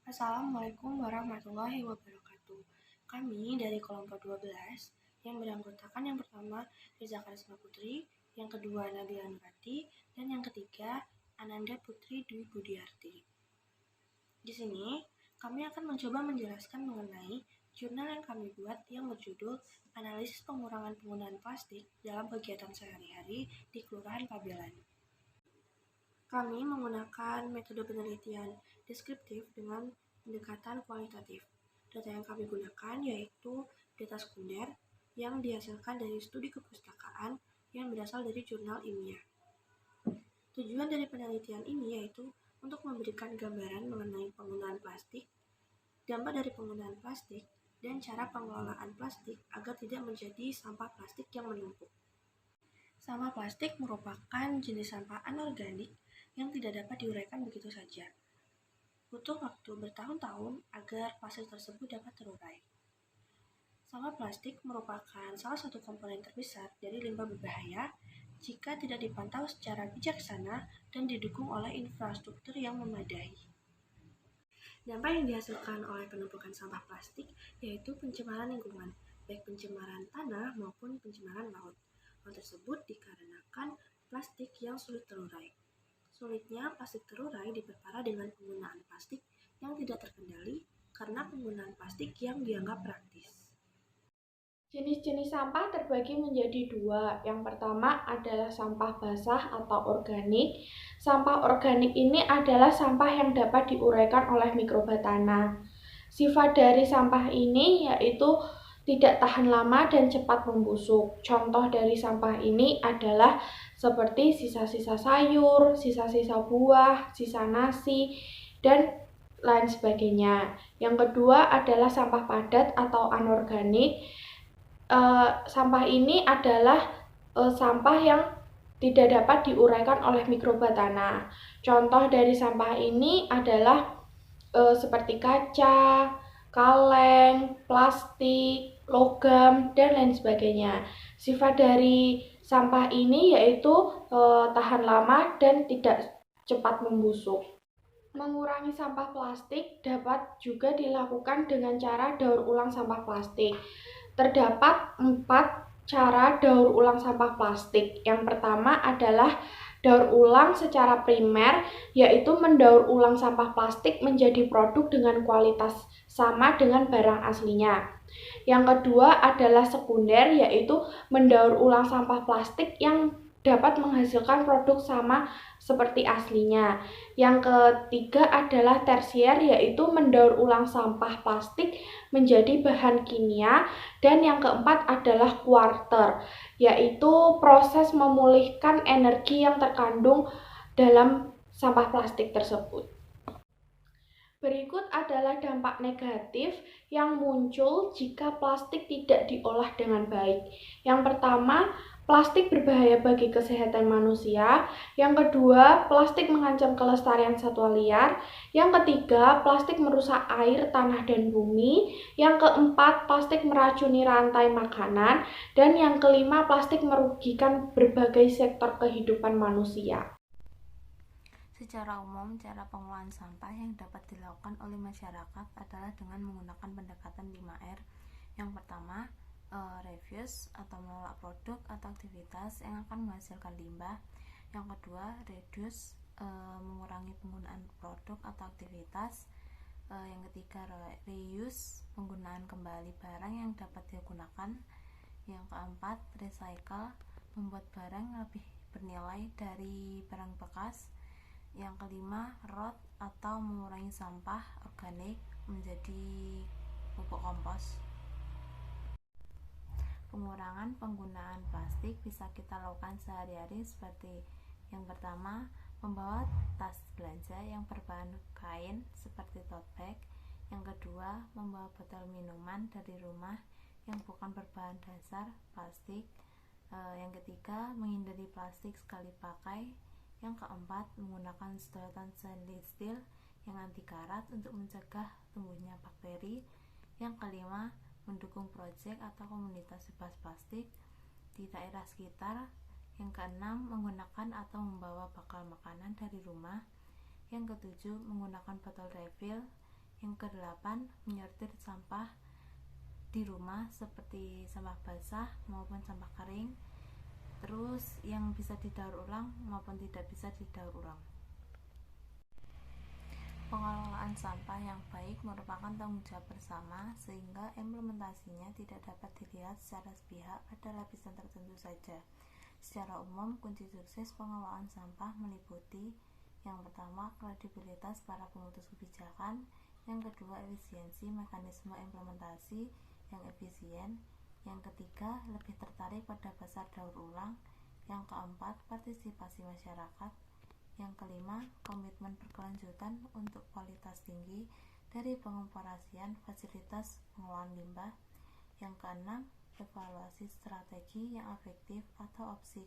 Assalamualaikum warahmatullahi wabarakatuh. Kami dari kelompok 12 yang beranggotakan yang pertama Riza Karisma Putri, yang kedua Nabila Nurati, dan yang ketiga Ananda Putri Dwi Budiarti. Di sini kami akan mencoba menjelaskan mengenai jurnal yang kami buat yang berjudul Analisis Pengurangan Penggunaan Plastik dalam Kegiatan Sehari-hari di Kelurahan Pabelan. Kami menggunakan metode penelitian deskriptif dengan pendekatan kualitatif. Data yang kami gunakan yaitu data sekunder yang dihasilkan dari studi kepustakaan yang berasal dari jurnal ilmiah. Tujuan dari penelitian ini yaitu untuk memberikan gambaran mengenai penggunaan plastik, dampak dari penggunaan plastik, dan cara pengelolaan plastik agar tidak menjadi sampah plastik yang menumpuk. Sampah plastik merupakan jenis sampah anorganik yang tidak dapat diuraikan begitu saja. Butuh waktu bertahun-tahun agar plastik tersebut dapat terurai. Sampah plastik merupakan salah satu komponen terbesar dari limbah berbahaya jika tidak dipantau secara bijaksana dan didukung oleh infrastruktur yang memadai. Dampak yang dihasilkan oleh penumpukan sampah plastik yaitu pencemaran lingkungan, baik pencemaran tanah maupun pencemaran laut. Hal tersebut dikarenakan plastik yang sulit terurai. Sulitnya plastik terurai diperparah dengan penggunaan plastik yang tidak terkendali karena penggunaan plastik yang dianggap praktis. Jenis-jenis sampah terbagi menjadi dua. Yang pertama adalah sampah basah atau organik. Sampah organik ini adalah sampah yang dapat diuraikan oleh mikroba tanah. Sifat dari sampah ini yaitu tidak tahan lama dan cepat membusuk. Contoh dari sampah ini adalah seperti sisa-sisa sayur, sisa-sisa buah, sisa nasi, dan lain sebagainya. Yang kedua adalah sampah padat atau anorganik. Sampah ini adalah sampah yang tidak dapat diuraikan oleh mikroba tanah. Contoh dari sampah ini adalah seperti kaca, kaleng, plastik, logam, dan lain sebagainya. Sifat dari sampah ini yaitu tahan lama dan tidak cepat membusuk. Mengurangi sampah plastik dapat juga dilakukan dengan cara daur ulang sampah plastik. Terdapat 4 cara daur ulang sampah plastik. Yang pertama adalah daur ulang secara primer, yaitu mendaur ulang sampah plastik menjadi produk dengan kualitas sama dengan barang aslinya. Yang kedua adalah sekunder, yaitu mendaur ulang sampah plastik yang dapat menghasilkan produk sama seperti aslinya. Yang ketiga adalah tersier, yaitu mendaur ulang sampah plastik menjadi bahan kimia. Dan yang keempat adalah quarter, yaitu proses memulihkan energi yang terkandung dalam sampah plastik tersebut. Berikut adalah dampak negatif yang muncul jika plastik tidak diolah dengan baik. Yang pertama, plastik berbahaya bagi kesehatan manusia. Yang kedua, plastik mengancam kelestarian satwa liar. Yang ketiga, plastik merusak air, tanah, dan bumi. Yang keempat, plastik meracuni rantai makanan. Dan yang kelima, plastik merugikan berbagai sektor kehidupan manusia. Secara umum, cara pengelolaan sampah yang dapat dilakukan oleh masyarakat adalah dengan menggunakan pendekatan 5R. Yang pertama, reuse atau menolak produk atau aktivitas yang akan menghasilkan limbah. Yang kedua, reduce, mengurangi penggunaan produk atau aktivitas. Yang ketiga, reuse, penggunaan kembali barang yang dapat digunakan. Yang keempat, recycle, membuat barang lebih bernilai dari barang bekas. Yang kelima, road atau mengurangi sampah organik menjadi pupuk kompos. Pengurangan penggunaan plastik bisa kita lakukan sehari-hari seperti yang pertama, membawa tas belanja yang berbahan kain seperti tote bag. Yang kedua, membawa botol minuman dari rumah yang bukan berbahan dasar plastik. Yang ketiga, menghindari plastik sekali pakai. Yang keempat, menggunakan sedotan stainless steel yang anti karat untuk mencegah tumbuhnya bakteri. Yang kelima, mendukung proyek atau komunitas bebas plastik di daerah sekitar. Yang keenam, menggunakan atau membawa bekal makanan dari rumah. Yang ketujuh, menggunakan botol refill. Yang kedelapan, menyortir sampah di rumah seperti sampah basah maupun sampah kering, terus yang bisa didaur ulang maupun tidak bisa didaur ulang. Pengelolaan sampah yang baik merupakan tanggung jawab bersama, sehingga implementasinya tidak dapat dilihat secara sepihak pada lapisan tertentu saja. Secara umum, kunci sukses pengelolaan sampah meliputi: yang pertama, kredibilitas para pemutus kebijakan; yang kedua, efisiensi mekanisme implementasi yang efisien; yang ketiga, lebih tertarik pada pasar daur ulang; yang keempat, partisipasi masyarakat; yang kelima, komitmen berkelanjutan untuk kualitas tinggi dari pengoperasian fasilitas pengolahan limbah; yang keenam, evaluasi strategi yang efektif atau opsi